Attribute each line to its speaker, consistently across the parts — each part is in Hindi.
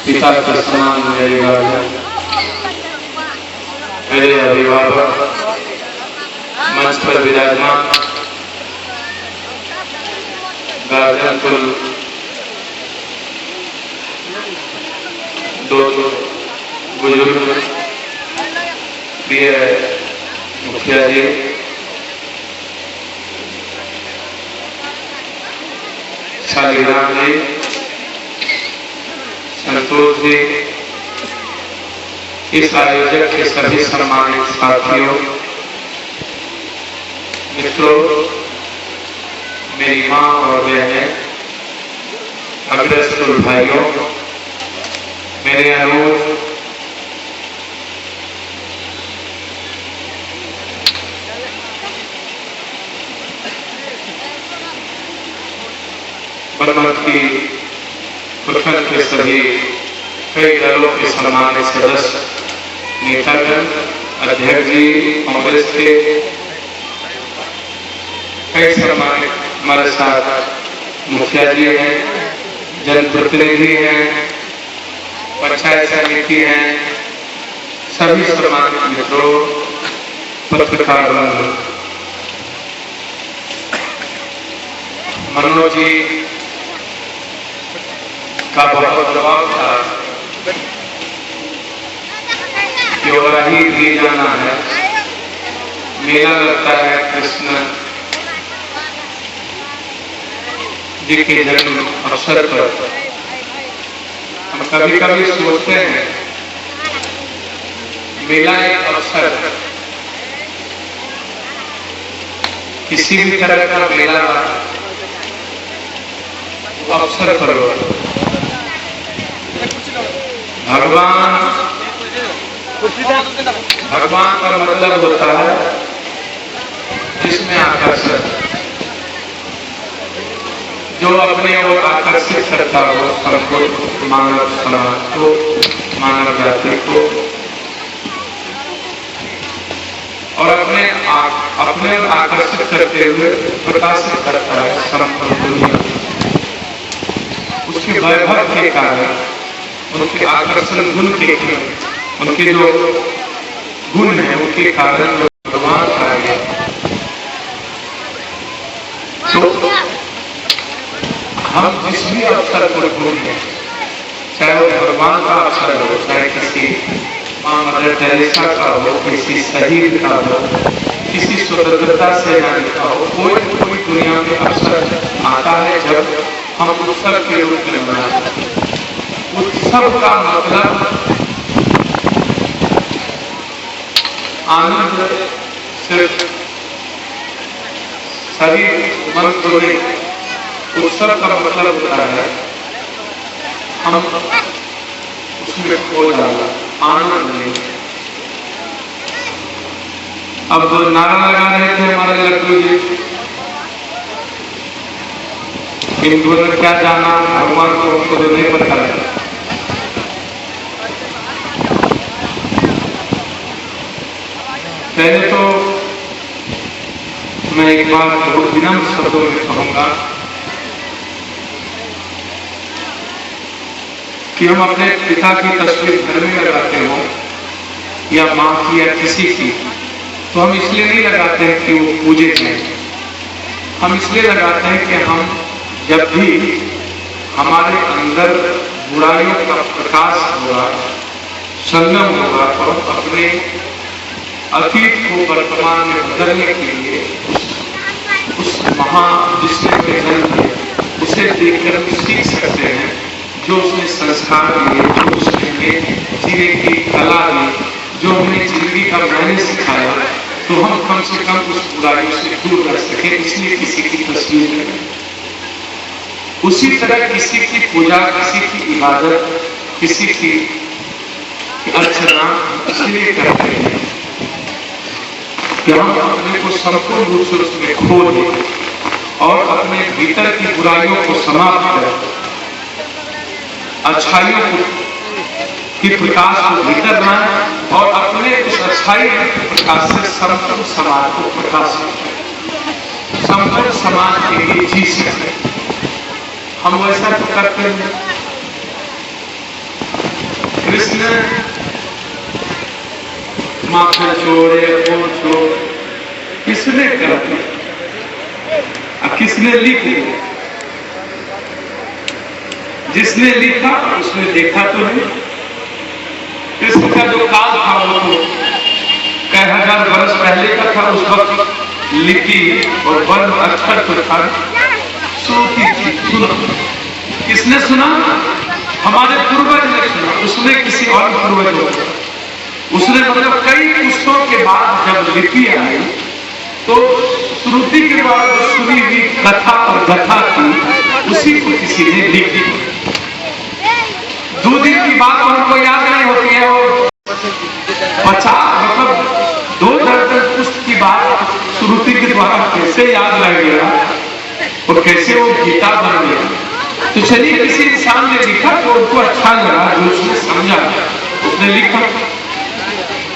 Speaker 1: पिता के समान मेरे गार्जियन, मेरे अभिभावक, मंच पर विराजमान गार्जियन कुल, दो बुजुर्ग, प्रिय मुखिया जी, शालिग्राम जी, संतोष जी, इस आयोजक के सभी सम्मानित साथियों, मित्रों, मेरी माँ और बहनें, अग्रसर भाइयों, मेरे अनुज बनमत की प्रखंड के सभी कई दलों के सम्मानित सदस्य, नेतागण, अध्यक्ष जी, कांग्रेस के कई सम्मानित हमारे साथ मुखिया जी हैं, जनप्रतिनिधि हैं, पंचायत समिति हैं, सभी सम्मानित मित्रों, पत्रकार बंधु, मनोज जी का बहुत दबाव था कि वही भी जाना है, मेला लगता है कृष्ण जी के जन्म अवसर पर। हम कभी कभी सोचते हैं मेला एक अवसर, किसी भी तरह का मेला अवसर पर हो। भगवान का मतलब होता है जिसमें आकर्षण, जो अपने ओर आकर्षित करता हो सबको, मानव समाज को, मानव जाति को, और अपने ओर आकर्षित करते हुए प्रकाशित करता है संपूर्ण दुनिया। उसके वैभव के कारण, उनके आकर्षण गुण के कारण, उनके जो गुण है उनके कारण जो भगवान आ गया। तो हम जिस भी अवसर पर ढूंढे, चाहे वो भगवान का अवसर हो, चाहे किसी माँ मदर टेरेसा का हो, किसी शहीद का हो, किसी स्वतंत्रता सेनानी का हो, कोई दुनिया में अवसर आता है जब हम उत्सव के रूप में मनाते हैं। उत्सव का मतलब आनंद सिर्फ शरीर मन को नहीं, उत्सव का मतलब होता है हम उसमें खो जाना, आनंद लें। अब नारा लगा रहे थे हमारे लड्डू जी, इनको क्या जाना भगवान को, हमको तो नहीं पता है। पहले तो मैं एक बार बहुत विनम्र शब्दों में कहूंगा कि हम अपने पिता की तस्वीर घर में लगाते हो या माँ की या किसी की, तो हम इसलिए नहीं लगाते हैं कि वो पूजे हैं, हम इसलिए लगाते हैं कि हम जब भी हमारे अंदर बुराइयों का प्रकाश होगा, संगम होगा, तो अपने अतीत को वर्तमान में बदलने के लिए उस महान जिसने हमें जन्म दिया उसे देखकर हम सीख सकते हैं, जो उसने संस्कार दिए, जो उसने हमें जीने की कला दी, जो हमें जिंदगी का मैंने सिखाया, तो हम कम से कम उस बुराइयों से दूर रह सके, इसलिए किसी की तस्वीर करें। उसी तरह किसी की पूजा, किसी की इबादत, किसी की अर्चना इसलिए करते हैं कि हम अपने को संपूर्ण रूप से उसमें खो दें और अपने भीतर की बुराइयों को समाप्त करें, अच्छाइयों को की प्रकाश को भीतर लाएं और अपने उस अच्छाई के प्रकाश से संपूर्ण समाज को प्रकाशित करें, संपूर्ण समाज के लिए जी सकें। हम वैसा तो करते हैं। कृष्ण माखन चोर या कौन चोर किसने कहा, किसने लिख दिया? जिसने लिखा उसने देखा तो नहीं। कृष्ण का जो काल था वो तो कई हजार वर्ष पहले का था। उस वक्त लिपि और वर्ण अक्षर तो था। सुनो, किसने सुना? हमारे पूर्वज ने सुना। उसने किसी और पूर्वज को, उसने मतलब कई पुस्तकों के बाद जब लिपि आई तो श्रुति के बाद जो सुनी हुई कथा और कथा थी उसी को किसी ने लिख दी। 2 दिन की बात हमको याद नहीं होती है और 50 मतलब 2 दर्जन पुस्तक की बात श्रुति के द्वारा कैसे याद रह गया और कैसे वो गीता बन गया। तो चलिए किसी इंसान ने लिखा तो उनको अच्छा लगा, जो उसने समझा उसने लिखा।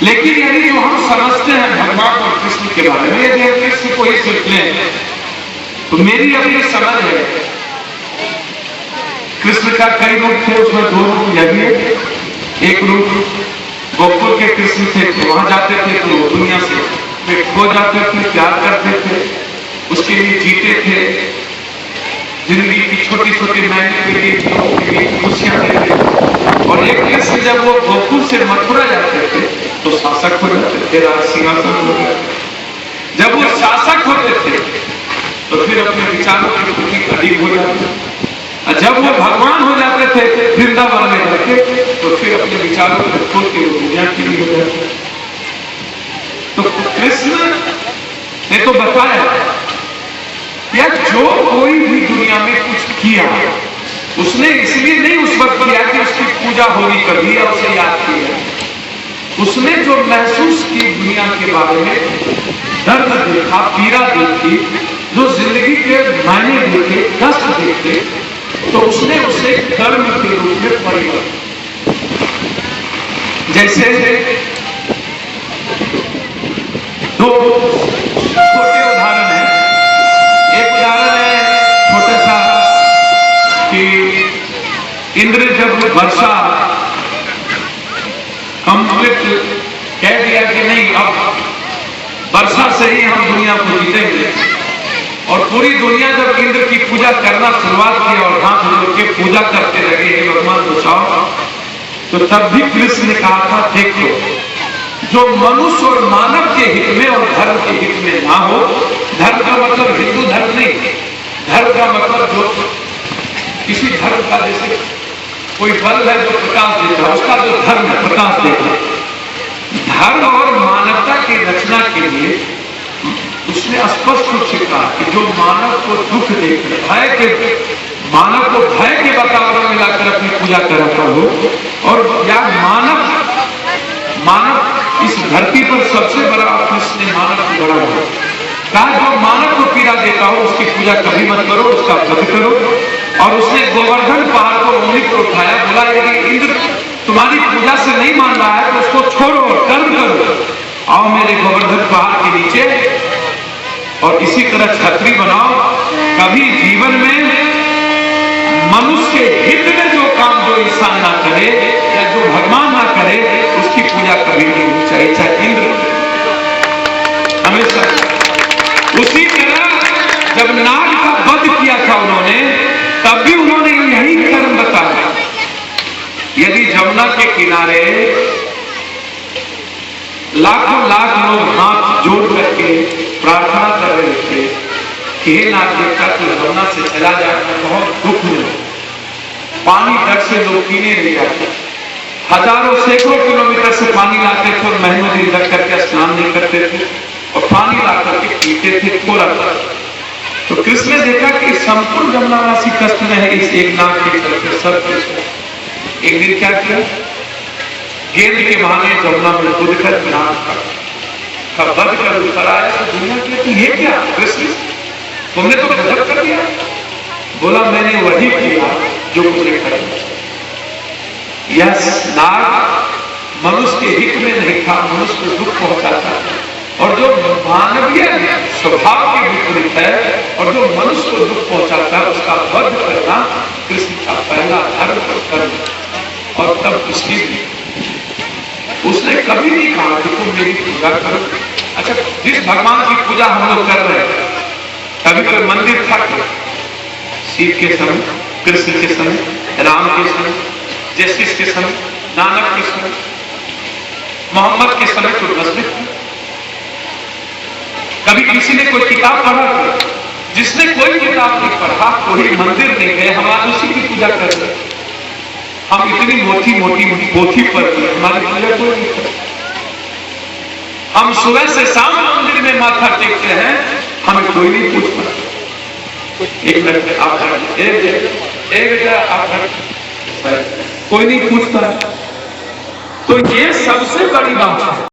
Speaker 1: लेकिन यदि जो हम समझते हैं भगवान और कृष्ण के बारे में, यदि हम कृष्ण को ही सोच लें तो मेरी अपनी समझ है कृष्ण का कई रूप थे, उसमें 2 रूप यह भी है। एक रूप गोकुल के कृष्ण थे, तो वहां जाते थे तो दुनिया से खो जाते थे, प्यार करते थे, उसके लिए जीते थे, जिंदगी की छोटी छोटी मेहनत खुशियां देते। और एक कृष्ण जब वो गोकुल से मथुरा जाते थे तो शासक हो जाते थे, राज सिंहासन हो गया। जब वो शासक होते थे तो फिर अपने विचारों के प्रति अधीन हो जाते। जब वो भगवान हो जाते थे वृंदावन में जाते तो फिर अपने विचारों को खोल के वो दुनिया की भी हो जाते। तो कृष्ण ने तो बताया या जो कोई भी दुनिया में कुछ किया उसने इसलिए नहीं उस वक्त किया कि उसकी पूजा होनी कभी या उसे याद किया। उसने जो महसूस की दुनिया के बारे में, दर्द देखा, पीड़ा देखी, जो जिंदगी के मायने देखे, कष्ट देखे, तो उसने उसे कर्म के रूप में परिवर्तित। जैसे 2 छोटे उदाहरण हैं। एक उदाहरण है छोटा सा कि इंद्र जब वर्षा कंप्लीट कह दिया कि नहीं अब वर्षा से ही हम दुनिया को जीतेंगे, और पूरी दुनिया जब इंद्र की पूजा करना शुरुआत की और हाथ जोड़ के पूजा करते लगे भगवान बचाओ, तो तब भी कृष्ण ने कहा था देखो जो मनुष्य और मानव के हित में और धर्म के हित में ना हो, धर्म का मतलब हिंदू धर्म नहीं, धर्म का मतलब जो किसी धर्म का जैसे कोई बल्ब है जो प्रकाश देता है, उसका जो धर्म है प्रकाश देता है। धर्म और मानवता की रचना के लिए उसने स्पष्ट रूप से कहा कि जो मानव को दुख देकर भय के, मानव को भय के वातावरण में लाकर अपनी पूजा कराता हो, और या मानव इस धरती पर सबसे बड़ा कृष्ण मानव को बड़ा हो कहा, जो मानव को पीड़ा देता हो उसकी पूजा कभी मत करो, उसका वध करो। और उसने गोवर्धन पहाड़ को उंगली पर उठाया, बोला यदि इंद्र तुम्हारी पूजा से नहीं मान रहा है तो उसको छोड़ो, कर्म करो, आओ मेरे गोवर्धन पहाड़ के नीचे और इसी तरह छतरी बनाओ। कभी जीवन में मनुष्य के हित में जो काम जो इंसान ना करे या जो भगवान ना करे उसकी पूजा कभी नहीं होनी चाहिए, चाहे इंद्र हमेशा। उसी तरह जब नाग का वध किया था उन्होंने, तब भी उन्होंने यही कर्म बताया। यदि जमुना के किनारे लाखों लाख लोग हाथ जोड़ करके प्रार्थना कर रहे थे कि हे नाग देवता तू जमुना से चला जाए, बहुत दुख मिला, पानी तक से लोग पीने नहीं जाते, हजारों सैकड़ों किलोमीटर से पानी लाते थे और महीनों दिन तक करके स्नान नहीं करते थे और पानी ला करके पीते थे थोड़ा। तो कृष्ण ने देखा कि संपूर्ण जमुनावासी कष्ट में है, इस एक नाग के चलते सब कृष्ण एक दिन क्या किया, गेंद के बहाने जमुना में कूद कर नाग का वध कर उतर आया। तो दुनिया कहती ये क्या कृष्ण तुमने तो गजब कर दिया। बोला मैंने वही किया जो मुझे करना। यह नाग मनुष्य के हित में नहीं था, मनुष्य को दुख पहुंचाता और जो मानवीय स्वभाव के विपरीत है और जो मनुष्य को दुख पहुंचाता है उसका वध करना कृष्ण का पहला धर्म और कर्म। और तब उसकी कभी नहीं कहा कि तुम मेरी पूजा करो। अच्छा, जिस भगवान की पूजा हम लोग कर रहे हैं, कभी कोई मंदिर था क्या? शिव के समय, कृष्ण के समय, राम के समय, जस्टिस के समय, नानक के समय, मोहम्मद के समय कोई मस्जिद? कभी किसी ने कोई किताब पढ़ा था? जिसने कोई किताब नहीं पढ़ा, कोई मंदिर नहीं गए, हम आज उसी की पूजा कर रहे हैं। हम इतनी मोटी मोटी पोथी पढ़ ली, हमारी पूजा कोई नहीं करता। हम सुबह से शाम मंदिर में माथा टेकते हैं, हमें कोई नहीं पूछता। एक मिनट आप कोई नहीं पूछता। तो ये सबसे बड़ी बात है।